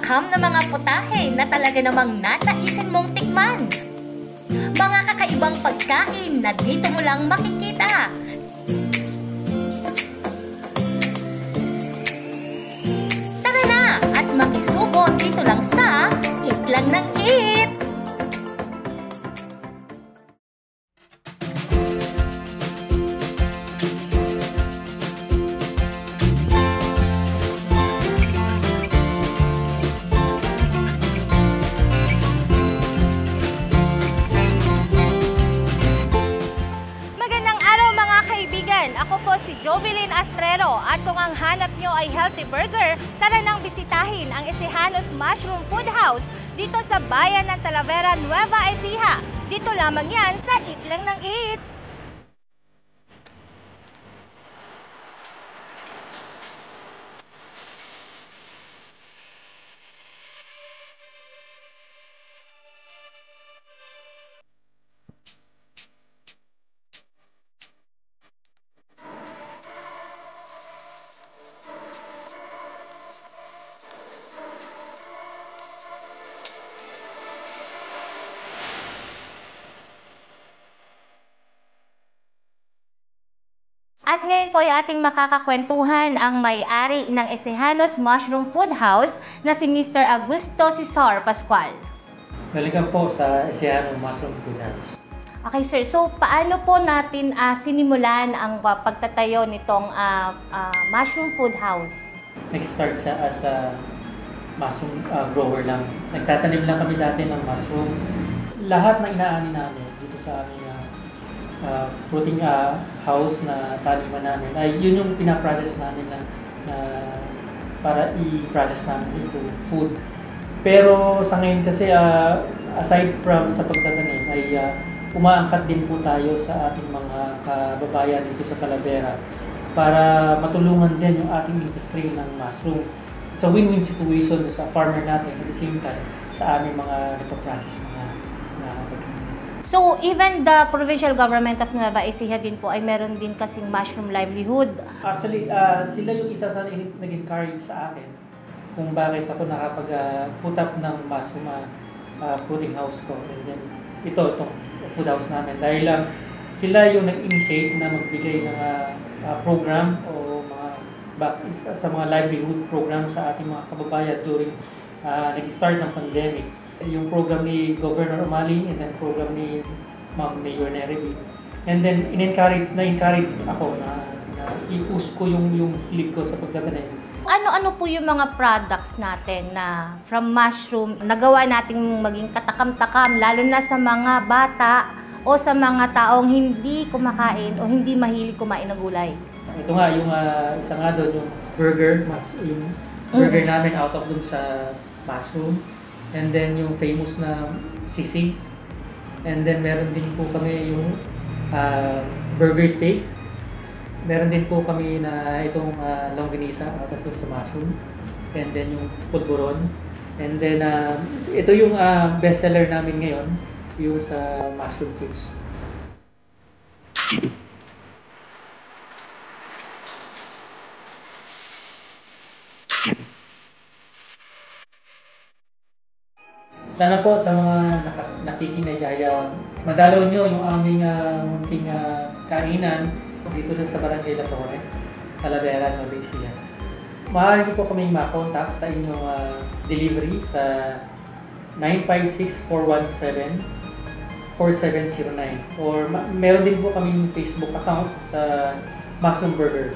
maanghang na mga putahe na talaga namang nataisin mong tikman. Mga kakaibang pagkain na dito mo lang makikita. Tara na at makisubo dito lang sa Eat Lang ng Eat! Ako po si Jovelyn Astrero at kung ang hanap nyo ay healthy burger, tara nang bisitahin ang Ecejanos Mushroom Food House dito sa bayan ng Talavera, Nueva Ecija. Dito lamang yan sa Eat Lang ng Eat! At ngayon po ay ating makakakwentuhan ang may-ari ng Ecejanos Mushroom Food House na si Mr. Augusto Cesar Pascual. Welcome po sa Ecejanos Mushroom Food House. Okay sir, so paano po natin sinimulan ang pagtatayo nitong Mushroom Food House? Nag-start siya as a mushroom grower lang. Nagtatanim lang kami dati ng mushroom. Lahat na inaani namin dito sa aming fruiting house na taniman namin ay yun yung pinaprocess namin na para i-process namin into food. Pero sa ngayon kasi aside from sa pagtatanim ay umaangkat din po tayo sa ating mga kababayan dito sa Talavera para matulungan din yung ating industry ng mushroom. It's a win-win situation sa farmer natin at the same time sa aming mga nagpa-process na So, even the provincial government of Nueva Ecija din po ay meron din kasing mushroom livelihood. Actually, sila yung isa sa nag-encourage sa akin kung bakit ako nakapag-put up ng mushroom fruiting house ko. And then, itong food house namin. Dahil lang sila yung nag-initiate na magbigay ng program o sa mga livelihood program sa ating mga kababayan during nag-start ng pandemic. Yung program ni Governor Umali and then program ni Ma'am Mayor Nerevi. And then na-encourage ako na i-push ko yung hilig ko sa pagtatanim. Ano-ano po yung mga products natin na from mushroom nagawa nating maging katakam-takam lalo na sa mga bata o sa mga taong hindi kumakain o hindi mahilig kumain ng gulay? Ito nga, yung isa nga doon, yung burger namin out of dun sa mushroom. And then yung famous na sisig. And then meron din po kami yung burger steak. Meron din po kami na itong longganisa out of sa mushroom. And then yung pulburon. And then ito yung bestseller namin ngayon, yung sa mushroom chips. Sana po sa mga nakikinig ay madalaw nyo yung aming munting kainan dito na sa Barangay La Torre, Talavera, Nueva Ecija. Maaari po kaming makontak sa inyong delivery sa 956-417-4709 or meron din po kaming Facebook account sa Mushroom Burger.